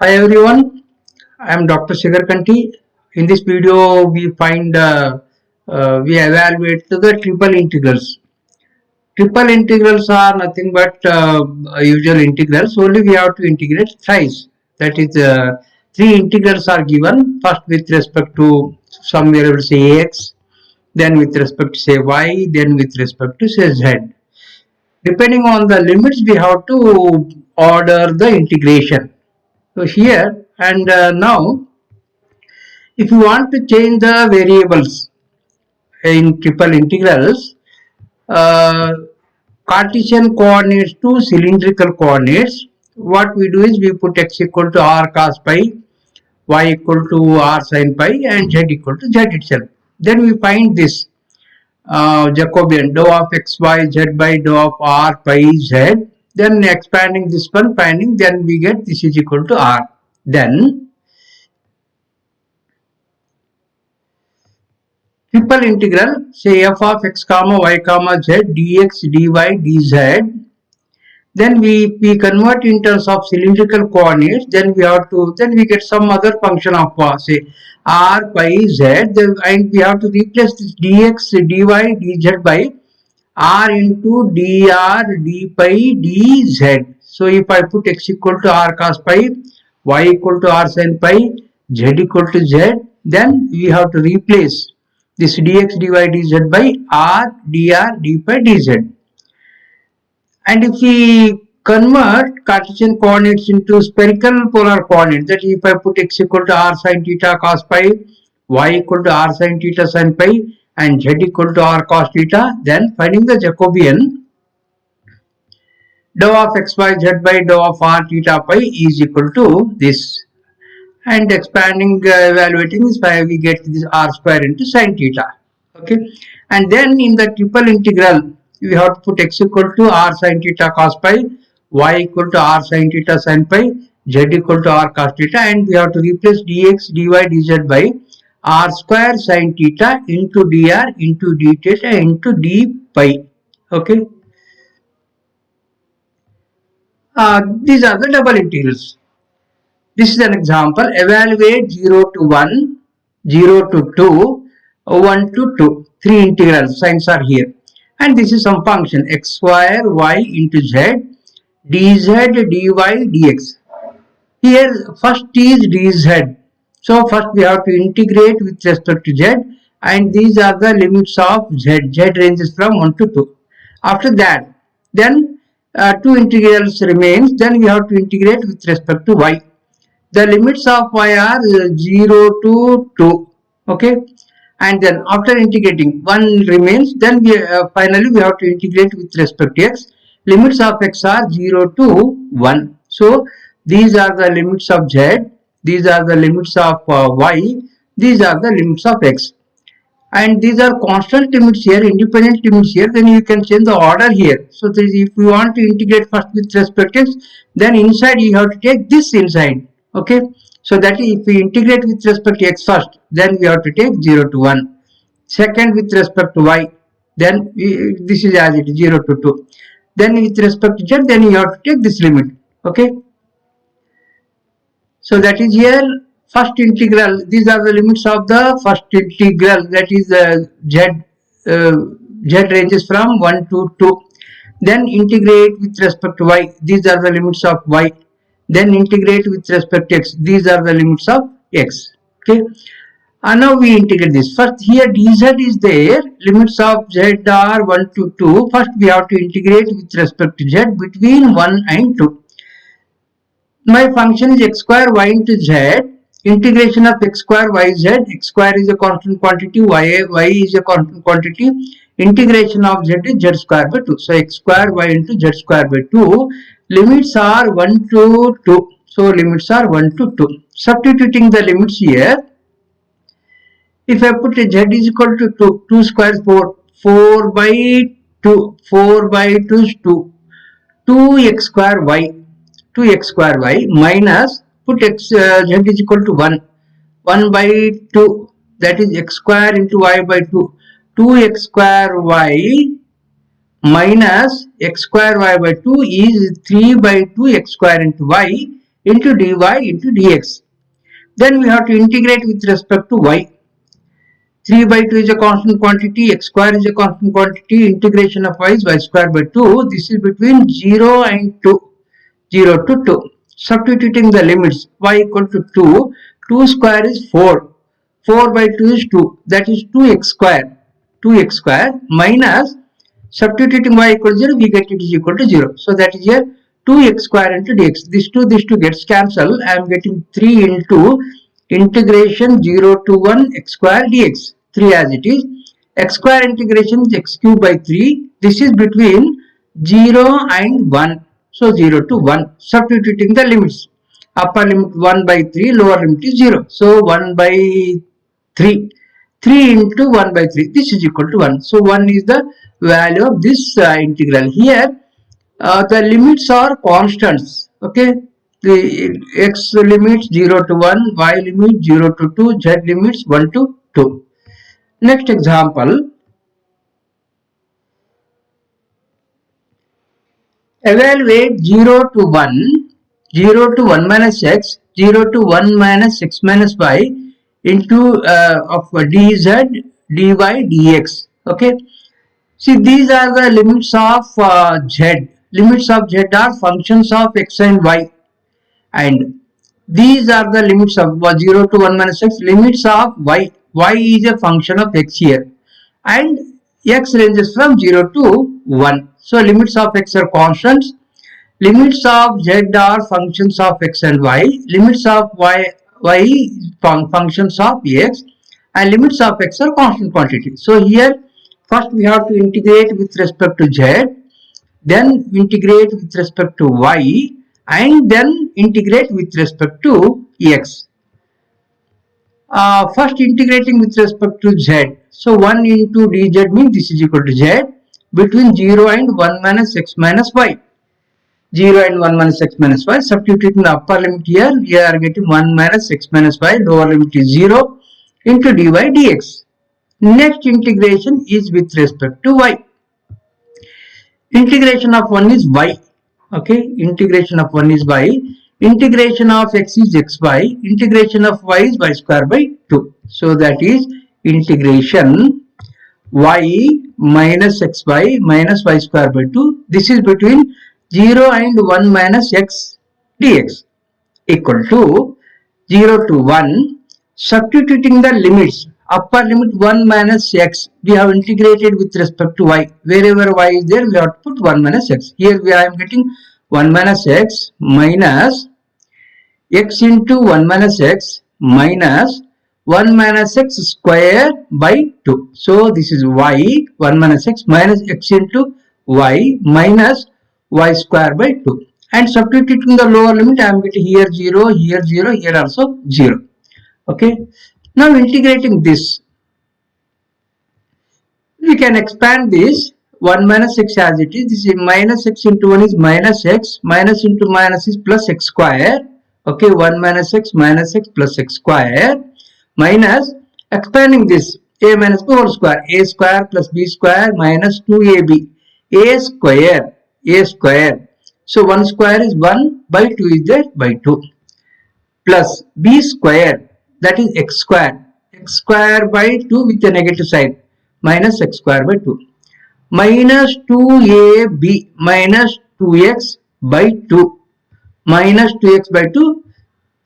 Hi everyone, I am Dr. Shigar Kanti. In this video, we evaluate the triple integrals. Triple integrals are nothing but usual integrals. Only we have to integrate thrice. That is, three integrals are given. First, with respect to some variable say x, then with respect to say y, then with respect to say z. Depending on the limits, we have to order the integration. So here and now, if you want to change the variables in triple integrals, uh, Cartesian coordinates to cylindrical coordinates, what we do is we put x equal to r cos pi, y equal to r sin pi, and z equal to z itself. Then we find this Jacobian dou of xyz by dou of r pi z. Then expanding this one, finding, then we get this is equal to r. Then triple integral say f of x comma y comma z dx dy dz, then we convert in terms of cylindrical coordinates, then we get some other function of say r pi z, and we have to replace this dx dy dz by r into dr d pi dz. So if I put x equal to r cos pi, y equal to r sin pi, z equal to z, then we have to replace this dx dy dz by r dr d pi dz. And if we convert Cartesian coordinates into spherical polar coordinates, that if I put x equal to r sin theta cos pi, y equal to r sin theta sin pi, and z equal to r cos theta, then finding the Jacobian dou of xyz by dou of r theta pi is equal to this. And expanding, evaluating this, we get this r square into sin theta. Okay, and then in the triple integral, we have to put x equal to r sin theta cos pi, y equal to r sin theta sin pi, z equal to r cos theta, and we have to replace dx dy dz by r square sin theta into dr into d theta into d pi. Okay, these are the double integrals. This is an example. Evaluate 0 to 1, 0 to 2, 1 to 2. Three integral signs are here. And this is some function x square y into z, dz, dy, dx. Here first is dz. So first we have to integrate with respect to z, and these are the limits of z. Z ranges from 1 to 2. After that, then two integrals remains. Then we have to integrate with respect to y. The limits of y are 0 to 2. Okay, and then after integrating, 1 remains. Then we finally we have to integrate with respect to x. Limits of x are 0 to 1. So these are the limits of z, these are the limits of y, these are the limits of x, and these are constant limits here, independent limits here. Then you can change the order here. So if you want to integrate first with respect to x, then inside you have to take this inside. Okay, so that if we integrate with respect to x first, then we have to take 0 to 1. Second with respect to y, then this is as it is 0 to 2. Then with respect to z, then you have to take this limit. Okay, so that is here first integral. These are the limits of the first integral, that is z ranges from 1 to 2. Then integrate with respect to y, these are the limits of y. Then integrate with respect to x, these are the limits of x. Okay, and now we integrate this. First here dz is there, limits of z are 1 to 2. First we have to integrate with respect to z between 1 and 2. My function is x square y into z. Integration of x square y z. X square is a constant quantity, y is a constant quantity. Integration of z is z square by 2. So x square y into z square by 2. Limits are 1 to 2. So limits are 1 to 2. Substituting the limits here, if I put z is equal to 2, 2 square 4, 4 by 2, 4 by 2 is 2, 2x square y, 2x square y minus, put x z is equal to 1, 1 by 2, that is x square into y by 2, 2x square y minus x square y by 2 is 3 by 2 x square into y, into dy into dx. Then we have to integrate with respect to y. 3 by 2 is a constant quantity, x square is a constant quantity, integration of y is y square by 2. This is between 0 and 2, 0 to 2. Substituting the limits, y equal to 2, 2 square is 4, 4 by 2 is 2, that is 2x square minus, substituting y equal to 0, we get it is equal to 0. So that is here 2x square into dx. This 2 gets cancelled. I am getting 3 into integration 0 to 1 x square dx. 3 as it is. X square integration is x cube by 3. This is between 0 and 1. So 0 to 1. Substituting the limits. Upper limit 1 by 3, lower limit is 0. So 1 by 3. 3 into 1 by 3. This is equal to 1. So 1 is the value of this integral. Here the limits are constants. Okay. The x limits 0 to 1, y limit 0 to 2, z limits 1 to 2. Next example. Evaluate 0 to 1, 0 to 1 minus x, 0 to 1 minus x minus y into of dz, dy, dx. Okay. See, these are the limits of z. Limits of z are functions of x and y. And these are the limits of 0 to 1 minus x, limits of y. Y is a function of x here. And x ranges from 0 to 1. So limits of x are constants. Limits of z are functions of x and y. Limits of y functions of x. And limits of x are constant quantity. So here first we have to integrate with respect to z. Then integrate with respect to y. And then integrate with respect to x. First integrating with respect to z. So 1 into dz means this is equal to z between 0 and 1 minus x minus y. 0 and 1 minus x minus y. Substituting the upper limit here, we are getting 1 minus x minus y. Lower limit is 0 into dy dx. Next integration is with respect to y. Integration of 1 is y. Okay, integration of 1 is y. Integration of x is xy. Integration of y is y square by 2. So that is integration y minus xy minus y square by 2. This is between 0 and 1 minus x dx equal to 0 to 1. Substituting the limits. Upper limit 1 minus x. We have integrated with respect to y. Wherever y is there, we have to put 1 minus x. Here I am getting 1 minus x minus x into 1 minus x minus 1 minus x square by 2. So this is y 1 minus x minus x into y minus y square by 2. And substituting the lower limit, I am getting here 0, here 0, here also 0. Okay. Now integrating this, we can expand this 1 minus x as it is. This is minus x into 1 is minus x, minus into minus is plus x square. Okay, 1 minus x plus x square minus expanding this a minus b whole square, a square plus b square minus 2ab, a square. So 1 square is 1 by 2 is there by 2 plus b square, that is x square by 2 with a negative sign minus x square by 2 minus 2ab minus 2x by 2 minus 2x by 2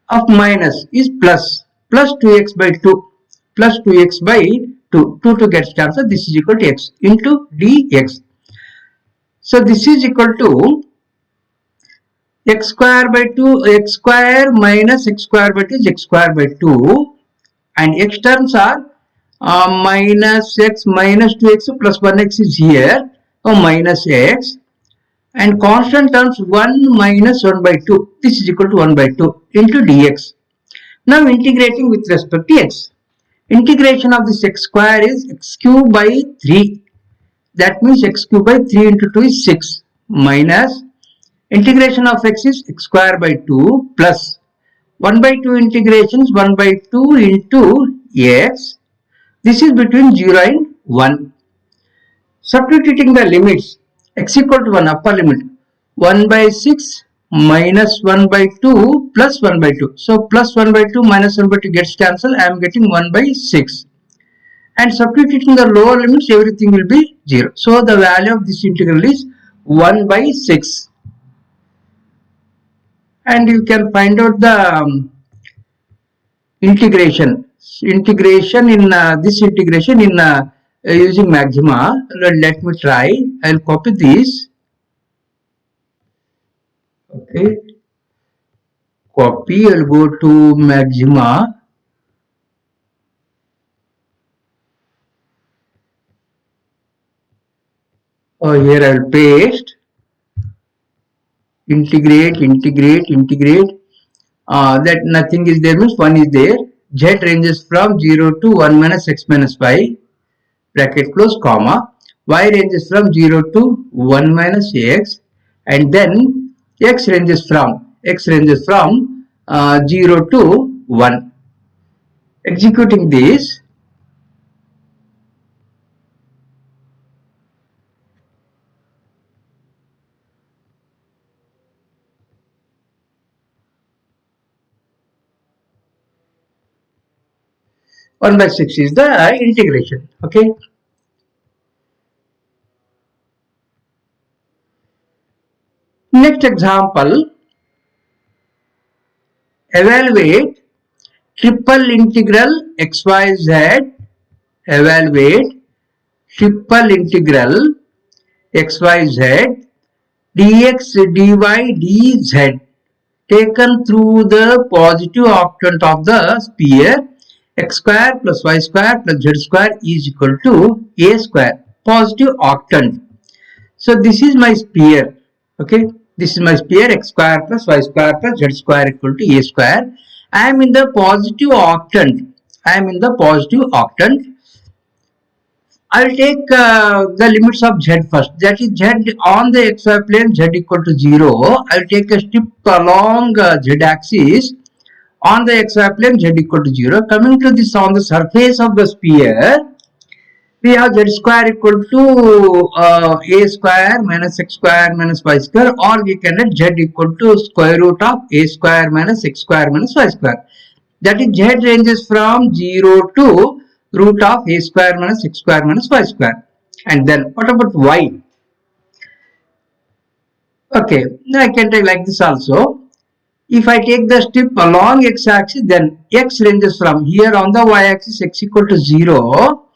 of minus is plus 2x by 2 plus 2x by 2 2 gets cancelled. This is equal to x into dx. So this is equal to x square by 2, x square minus x square by 2 is x square by 2, and x terms are minus x minus 2x plus 1x is here, minus x, and constant terms 1 minus 1 by 2, this is equal to 1 by 2 into dx. Now integrating with respect to x. Integration of this x square is x cube by 3, that means x cube by 3 into 2 is 6 minus integration of x is x square by 2 plus 1 by 2 integrations 1 by 2 into x. This is between 0 and 1. Substituting the limits, x equal to 1 upper limit 1 by 6 minus 1 by 2 plus 1 by 2. So plus 1 by 2 minus 1 by 2 gets cancelled. I am getting 1 by 6. And substituting the lower limits, everything will be 0. So the value of this integral is 1 by 6. And you can find out the integration in this integration in using maxima. Let me try. I'll copy this. Okay, copy. I'll go to maxima. Here I'll paste. Integrate. That nothing is there means 1 is there. Z ranges from 0 to 1 minus x minus y, bracket close, comma. Y ranges from 0 to 1 minus x, and then x ranges from 0 to 1. Executing this, one by 6 is the integration. Okay. Next example, evaluate triple integral xyz. Evaluate triple integral xyz dx dy dz taken through the positive octant of the sphere x square plus y square plus z square is equal to a square. Positive octant. So this is my sphere. Okay, this is my sphere x square plus y square plus z square equal to a square. I am in the positive octant. I will take the limits of z first. That is z on the xy plane, z equal to 0. I will take a strip along z axis on the xy plane, z equal to 0. Coming to this on the surface of the sphere, we have z square equal to a square minus x square minus y square, or we can let z equal to square root of a square minus x square minus y square. That is z ranges from 0 to root of a square minus x square minus y square. And then what about y? Okay, I can take like this also. If I take the strip along x-axis, then x ranges from here on the y-axis x equal to 0.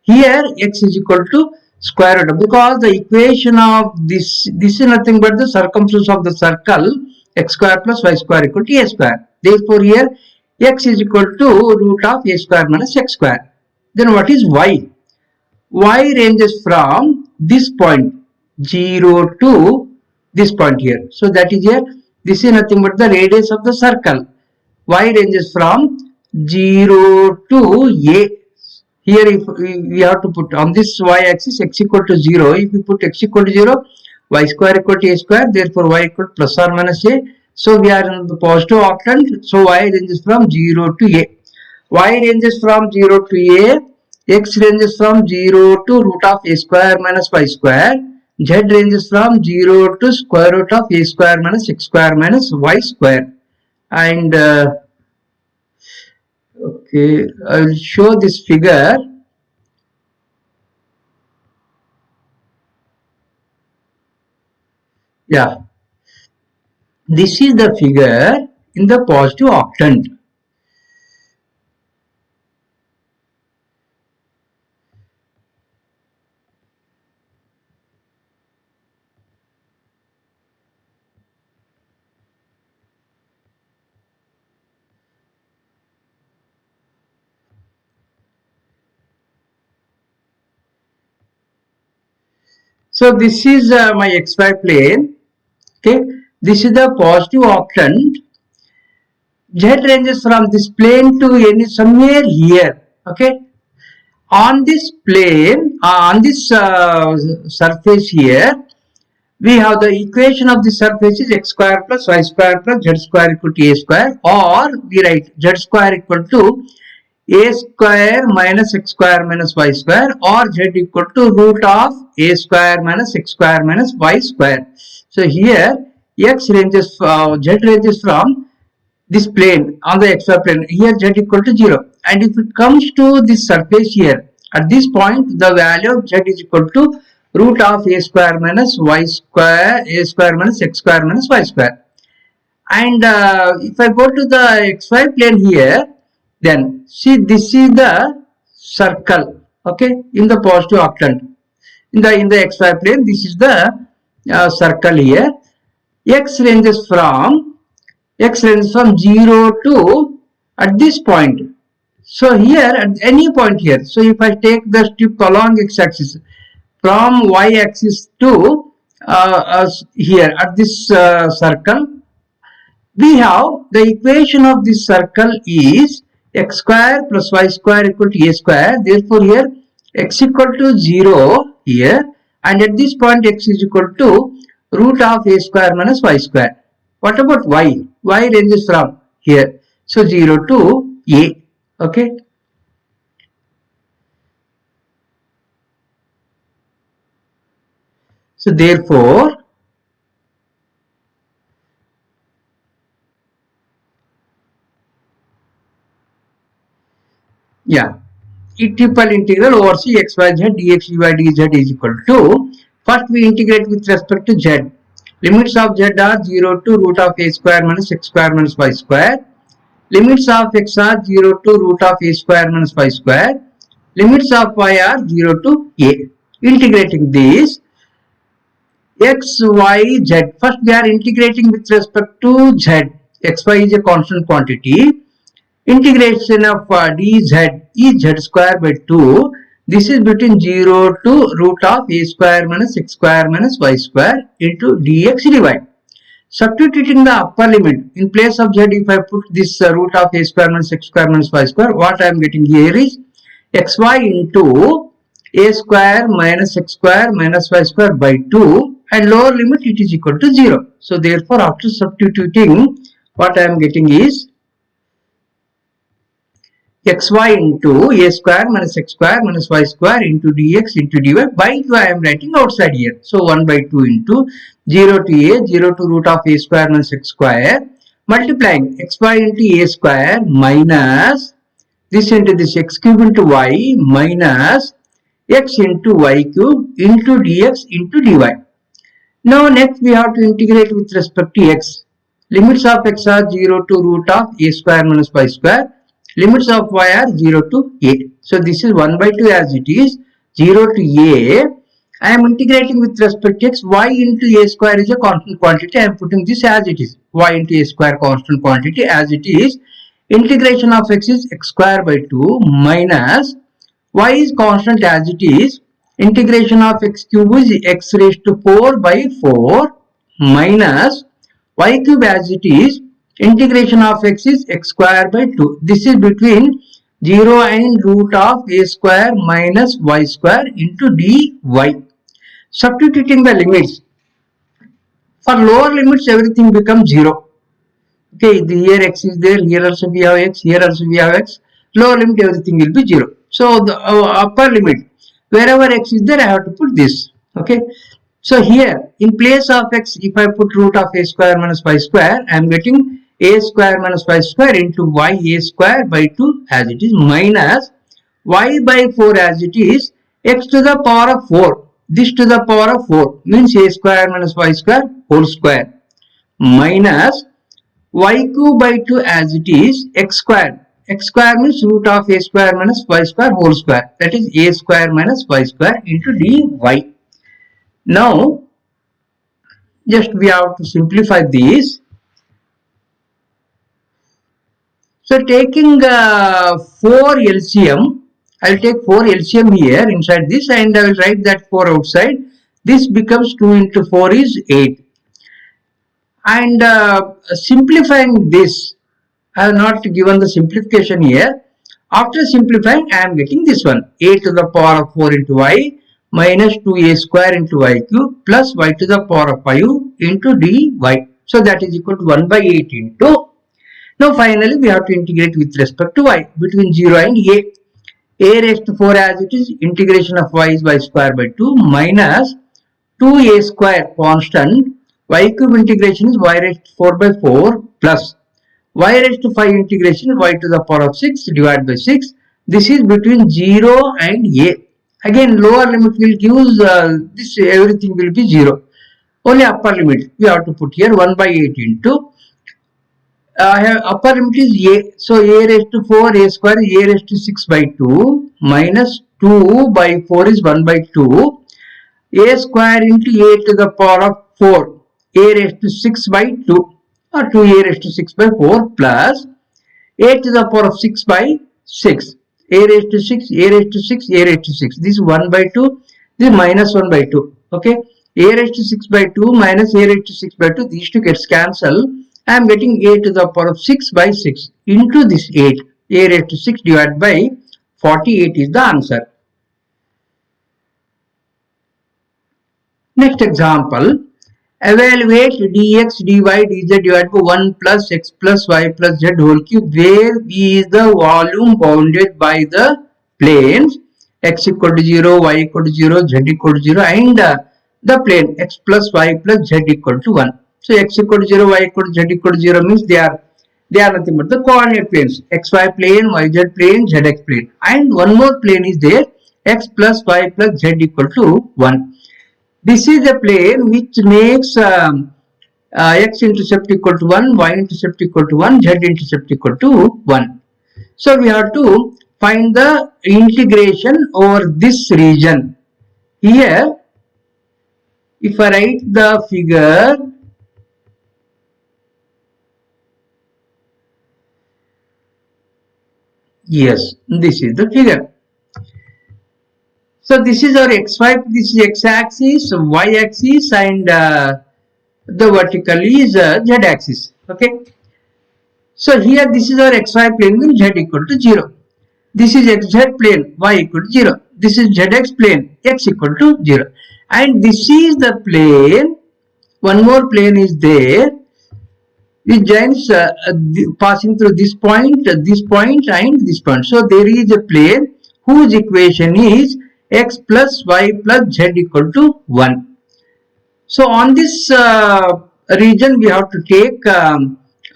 Here x is equal to square root, because the equation of this is nothing but the circumference of the circle x square plus y square equal to a square. Therefore here x is equal to root of a square minus x square. Then what is y? Y ranges from this point 0 to this point here. So that is here. This is nothing but the radius of the circle. Y ranges from 0 to a. Here if we have to put on this y-axis x equal to 0. If we put x equal to 0, y square equal to a square. Therefore y equal to plus or minus a. So we are in the positive octant. So y ranges from 0 to a. Y ranges from 0 to a. X ranges from 0 to root of a square minus y square. Z ranges from 0 to square root of a square minus x square minus y square. And okay, I will show this figure. Yeah, this is the figure in the positive octant. So this is my xy plane. Okay, this is the positive octant. Z ranges from this plane to any somewhere here. Okay, on this plane, on this surface here, we have the equation of the surface is x square plus y square plus z square equal to a square, or we write z square equal to a square minus x square minus y square, or z equal to root of a square minus x square minus y square. So here x ranges z ranges from this plane on the xy plane. Here z equal to 0, and if it comes to this surface here, at this point the value of z is equal to root of a square minus y square, a square minus x square minus y square. And if I go to the xy plane here, then see, this is the circle, okay, in the positive octant. In the xy plane, this is the circle here. X ranges from 0 to at this point. So here at any point here, so if I take the strip along x-axis from y-axis to here at this circle, we have the equation of this circle is x square plus y square equal to a square. Therefore here x equal to 0 here, and at this point x is equal to root of a square minus y square. What about y? Y ranges from here, so 0 to a, okay. So therefore yeah, triple integral over c x y z dx dy dz is equal to, first we integrate with respect to z. Limits of z are 0 to root of a square minus x square minus y square. Limits of x are 0 to root of a square minus y square. Limits of y are 0 to a. Integrating these x, y, z. First we are integrating with respect to z. X, y is a constant quantity. Integration of dz is z square by 2. This is between 0 to root of a square minus x square minus y square into dx dy. Substituting the upper limit in place of z, if I put this root of a square minus x square minus y square, what I am getting here is xy into a square minus x square minus y square by 2, and lower limit it is equal to 0. So therefore after substituting, what I am getting is xy into a square minus x square minus y square into dx into dy by 2 I am writing outside here. So 1 by 2 into 0 to a, 0 to root of a square minus x square, multiplying xy into a square minus this into this x cube into y minus x into y cube into dx into dy. Now next we have to integrate with respect to x. Limits of x are 0 to root of a square minus y square. Limits of y are 0 to a. So this is 1 by 2 as it is, 0 to a. I am integrating with respect to x. Y into a square is a constant quantity. I am putting this as it is. Y into a square constant quantity as it is. Integration of x is x square by 2 minus y is constant as it is. Integration of x cube is x raised to 4 by 4 minus y cube as it is. Integration of x is x square by 2. This is between 0 and root of a square minus y square into dy. Substituting the limits. For lower limits everything becomes 0. Okay, here x is there, here also we have x, here also we have x. Lower limit everything will be 0. So the upper limit, wherever x is there I have to put this. Okay. So here in place of x, if I put root of a square minus y square, I am getting a square minus y square into y a square by 2 as it is minus y by 4 as it is, x to the power of 4. This to the power of 4 means a square minus y square whole square minus y cube by 2 as it is, x square. X square means root of a square minus y square whole square, that is a square minus y square into dy. Now just we have to simplify this. So taking 4 LCM, I will take 4 LCM here inside this and I will write that 4 outside. This becomes 2 into 4 is 8. And simplifying this, I have not given the simplification here. After simplifying, I am getting this one, a to the power of 4 into y minus 2a square into y cube plus y to the power of 5 into dy. So that is equal to 1 by 8 into. Now finally we have to integrate with respect to y between 0 and a. A raised to 4 as it is, integration of y is y square by 2 minus 2a square constant y cube integration is y raised to 4 by 4 plus y raised to 5 integration is y to the power of 6 divided by 6. This is between 0 and a. Again, lower limit will give this, everything will be 0. Only upper limit we have to put here 1 by 8 into upper limit is a. So a raised to 4, a square is a raised to 6 by 2 minus 2 by 4 is 1 by 2. A square into a to the power of 4, a raised to 6 by 2 or 2a raised to 6 by 4 plus a to the power of 6 by 6, a raised to 6, a raised to 6, a raised to 6. This is 1 by 2, this is minus 1 by 2. Okay, a raised to 6 by 2 minus a raised to 6 by 2, these two gets cancelled. I am getting a to the power of 6 by 6 into this 8, a raised to 6 divided by 48 is the answer. Next example, evaluate dx, dy, dz divided by 1 plus x plus y plus z whole cube, where V is the volume bounded by the planes x equal to 0, y equal to 0, z equal to 0 and the plane x plus y plus z equal to 1. So x equal to 0, y equal to z equal to 0 means they are nothing but the coordinate planes, xy plane, yz plane, zx plane, and one more plane is there, x plus y plus z equal to 1. This is a plane which makes x intercept equal to 1, y intercept equal to 1, z intercept equal to 1. So we have to find the integration over this region. Here, if I write the figure, yes, this is the figure. So this is our xy, this is x-axis, y-axis and the vertical is z-axis. Okay. So here this is our xy plane with z equal to 0. This is xz plane, y equal to 0. This is zx plane, x equal to 0. And this is the plane, one more plane is there, which joins passing through this point and this point. So there is a plane whose equation is x plus y plus z equal to 1. So on this region we have to take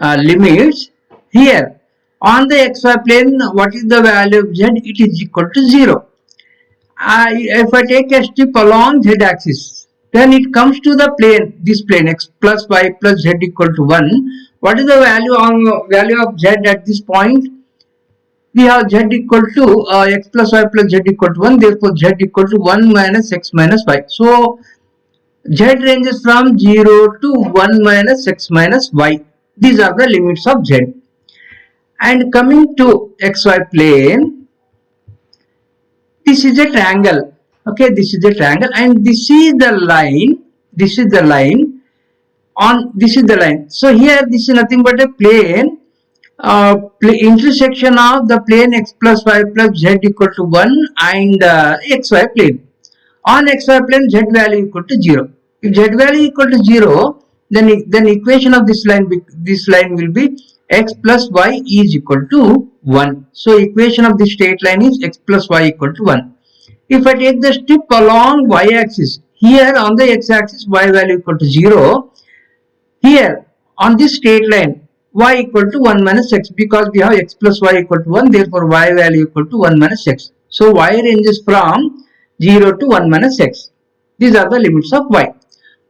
limits. Here on the xy plane, what is the value of z? It is equal to 0. If I take a strip along z axis, then it comes to the plane, this plane x plus y plus z equal to 1. What is the value of z at this point? We have z equal to x plus y plus z equal to 1, therefore z equal to 1 minus x minus y. So z ranges from 0 to 1 minus x minus y. These are the limits of z. And coming to xy plane, this is a triangle. Okay, this is a triangle and this is the line. This is the line. This is the line. So here this is nothing but a plane. Intersection of the plane x plus y plus z equal to 1 and xy plane. On xy plane, z value equal to 0. If z value equal to 0, then equation of this line will be x plus y is equal to 1. So equation of this straight line is x plus y equal to 1. If I take the strip along y axis, here on the x axis y value equal to 0. Here on this straight line y equal to 1 minus x, because we have x plus y equal to 1, therefore y value equal to 1 minus x. So y ranges from 0 to 1 minus x. These are the limits of y.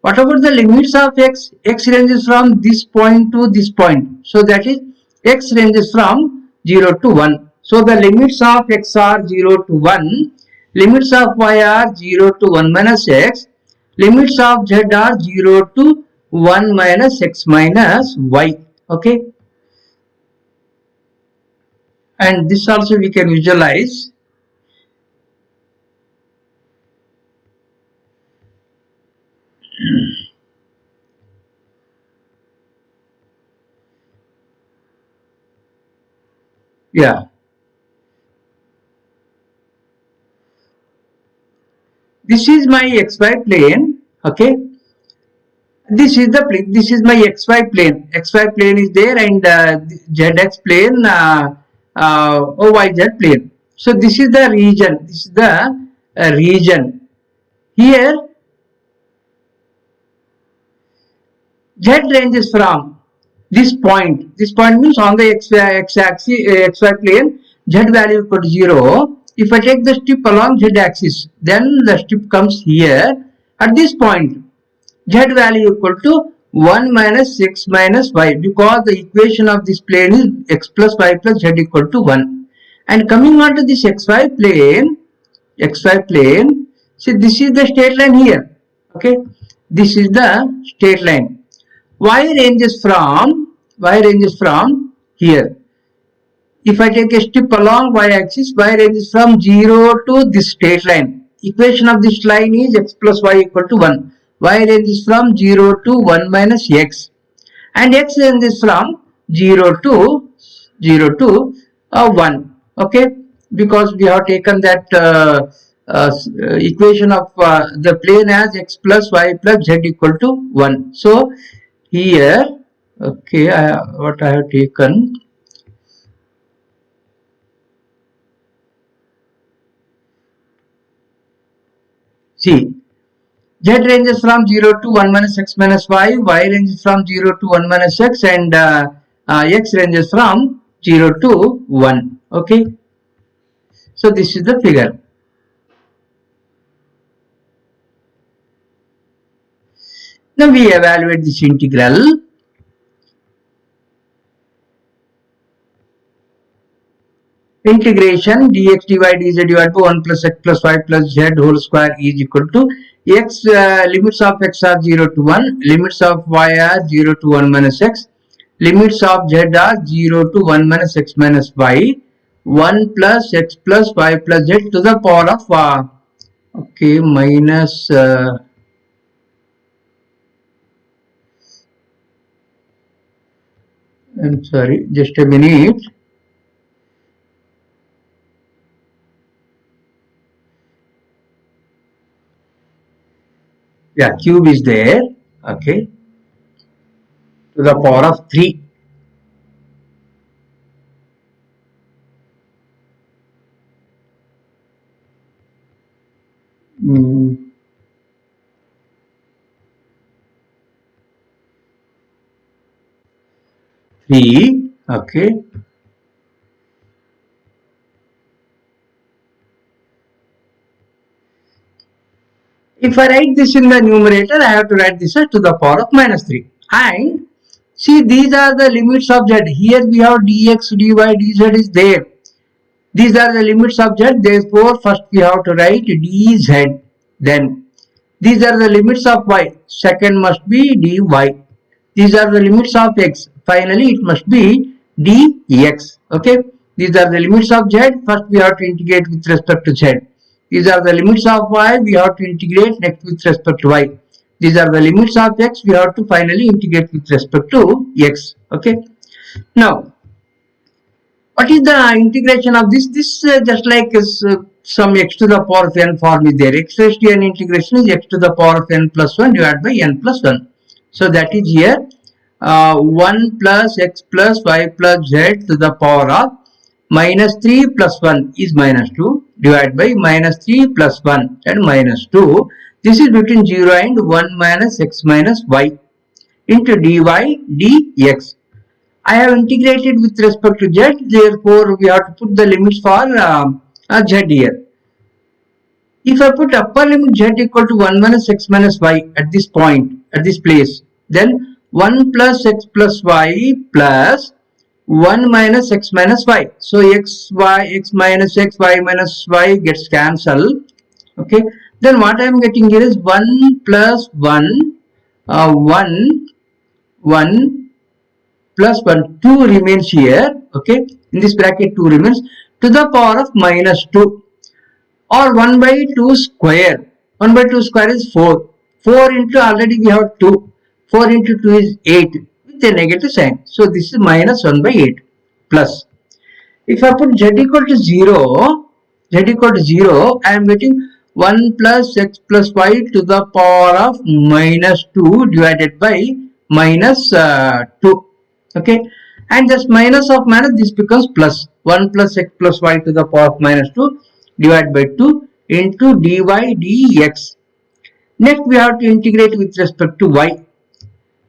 What about the limits of x? X ranges from this point to this point. So that is x ranges from 0 to 1. So the limits of x are 0 to 1. Limits of y are 0 to 1 minus x. Limits of z are 0 to 1 minus x minus y. Okay. And this also we can visualize. Yeah. This is my xy plane. Okay. This is the plane. This is my xy plane. Xy plane is there and zx plane, yz plane. So this is the region. This is the region. Here Z ranges from this point. This point means on the x-axis, xy plane, Z value equal to 0. If I take the strip along Z axis, then the strip comes here. At this point, Z value equal to 1 minus x minus y, because the equation of this plane is x plus y plus z equal to 1. And coming on to this xy plane, see, this is the straight line here. Okay, this is the straight line. Y ranges from here. If I take a strip along y axis, y ranges from 0 to this straight line. Equation of this line is x plus y equal to 1. Y ranges from 0 to 1 minus x. And x ranges from 0 to 1. Okay, because we have taken that equation of the plane as x plus y plus z equal to 1. So here, okay, what I have taken, see, z ranges from 0 to 1 minus x minus y ranges from 0 to 1 minus x, and x ranges from 0 to 1. Okay, so this is the figure. Now we evaluate this integral. Integration dx dy dz divided by 1 plus x plus y plus z whole square is equal to x, limits of x are 0 to 1, limits of y are 0 to 1 minus x, limits of z are 0 to 1 minus x minus y, 1 plus x plus y plus z to the power of okay, minus I'm sorry, just a minute. Yeah, cube is there. Okay, to the power of 3. Three. Okay. If I write this in the numerator, I have to write this as to the power of minus 3. And see, these are the limits of z. Here we have dx, dy, dz is there. These are the limits of z. Therefore, first we have to write dz. Then these are the limits of y. Second must be dy. These are the limits of x. Finally, it must be dx. Okay. These are the limits of z. First we have to integrate with respect to z. These are the limits of y, we have to integrate next with respect to y. These are the limits of x, we have to finally integrate with respect to x. Okay. Now, what is the integration of this? This just like some x to the power of n form is there. X raised to n integration is x to the power of n plus 1 divided by n plus 1. So that is here 1 plus x plus y plus z to the power of minus 3 plus 1 is minus 2 divided by minus 3 plus 1 and minus 2. This is between 0 and 1 minus x minus y into dy dx. I have integrated with respect to z, therefore we have to put the limits for z here. If I put upper limit z equal to 1 minus x minus y at this point, at this place, then 1 plus x plus y plus 1 minus x minus y. So x minus x, y minus y gets cancelled. Okay. Then what I am getting here is 1 plus 1, 1 plus 1, 2 remains here. Okay. In this bracket 2 remains to the power of minus 2 or 1 by 2 square. 1 by 2 square is 4. 4 into already we have 2. 4 into 2 is 8. A negative sign. So this is minus 1 by 8 plus. If I put z equal to 0, I am getting 1 plus x plus y to the power of minus 2 divided by minus 2. Okay. And this minus of minus, this becomes plus. 1 plus x plus y to the power of minus 2 divided by 2 into dy dx. Next we have to integrate with respect to y.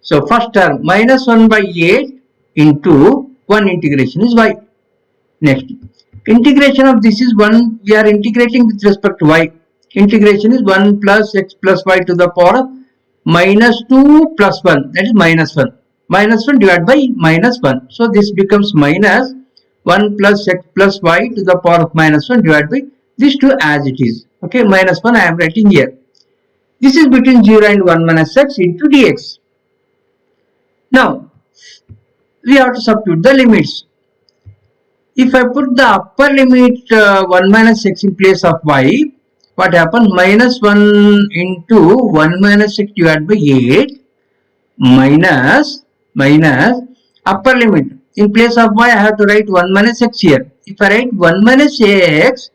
So first term minus 1 by 8 into 1 integration is y. Next, integration of this is 1, we are integrating with respect to y. Integration is 1 plus x plus y to the power of minus 2 plus 1, that is minus 1. Minus 1 divided by minus 1. So this becomes minus 1 plus x plus y to the power of minus 1 divided by these two as it is. Okay, minus 1 I am writing here. This is between 0 and 1 minus x into dx. Now, we have to substitute the limits. If I put the upper limit 1 minus x in place of y, what happens? Minus 1 into 1 minus x divided by 8 minus upper limit. In place of y, I have to write 1 minus x here. If I write 1 minus x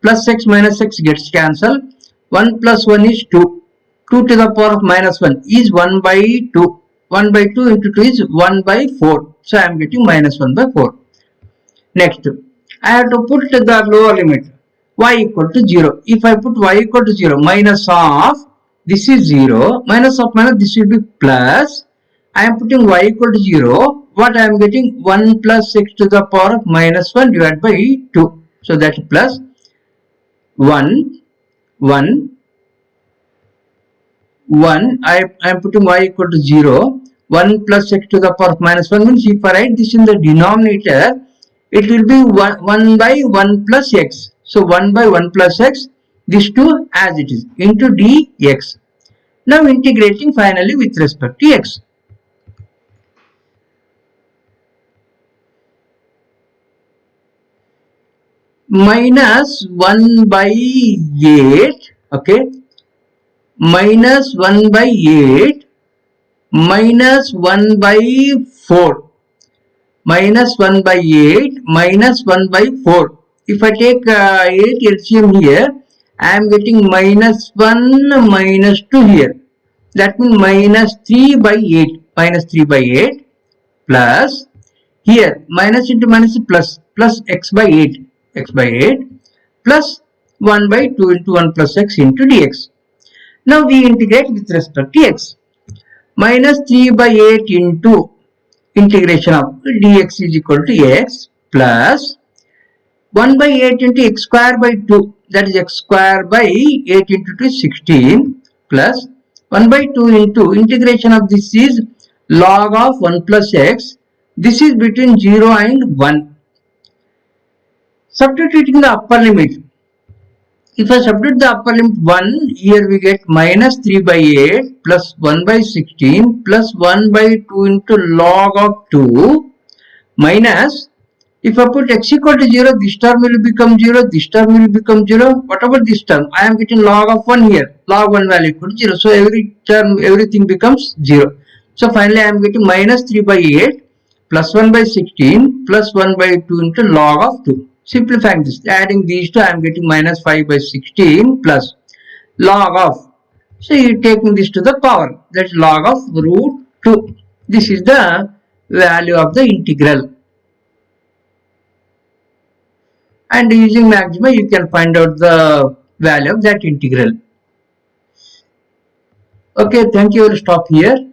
plus x minus x gets cancelled. 1 plus 1 is 2. 2 to the power of minus 1 is 1 by 2. 1 by 2 into 2 is 1 by 4. So I am getting minus 1 by 4. Next, I have to put the lower limit y equal to 0. If I put y equal to 0, minus of this is 0, minus of minus this will be plus. I am putting y equal to 0. What I am getting? 1 plus x to the power of minus 1 divided by 2. So that is plus 1. I am putting y equal to 0. 1 plus x to the power of minus 1 means if I write this in the denominator, it will be 1 by 1 plus x. So 1 by 1 plus x, these two as it is, into dx. Now integrating finally with respect to x. Minus 1 by 8, okay, minus 1 by 8 minus 1 by 4. Minus 1 by 8 minus 1 by 4. If I take 8 LCM here, I am getting minus 1 minus 2 here. That means minus 3 by 8. Minus 3 by 8 plus here minus into minus plus x by 8. X by 8 plus 1 by 2 into 1 plus x into dx. Now we integrate with respect to x. Minus 3 by 8 into integration of dx is equal to x plus 1 by 8 into x square by 2, that is x square by 8 into 2 is 16 plus 1 by 2 into integration of this is log of 1 plus x. This is between 0 and 1. Substituting the upper limit. If I substitute the upper limit 1, here we get minus 3 by 8 plus 1 by 16 plus 1 by 2 into log of 2 minus, if I put x equal to 0, this term will become 0, this term will become 0. What about this term? I am getting log of 1 here. Log 1 value equal to 0. So every term, everything becomes 0. So finally I am getting minus 3 by 8 plus 1 by 16 plus 1 by 2 into log of 2. Simplifying this, adding these two, I am getting minus 5 by 16 plus log of. So you are taking this to the power. That is log of root 2. This is the value of the integral. And using maxima, you can find out the value of that integral. Okay, thank you. I will stop here.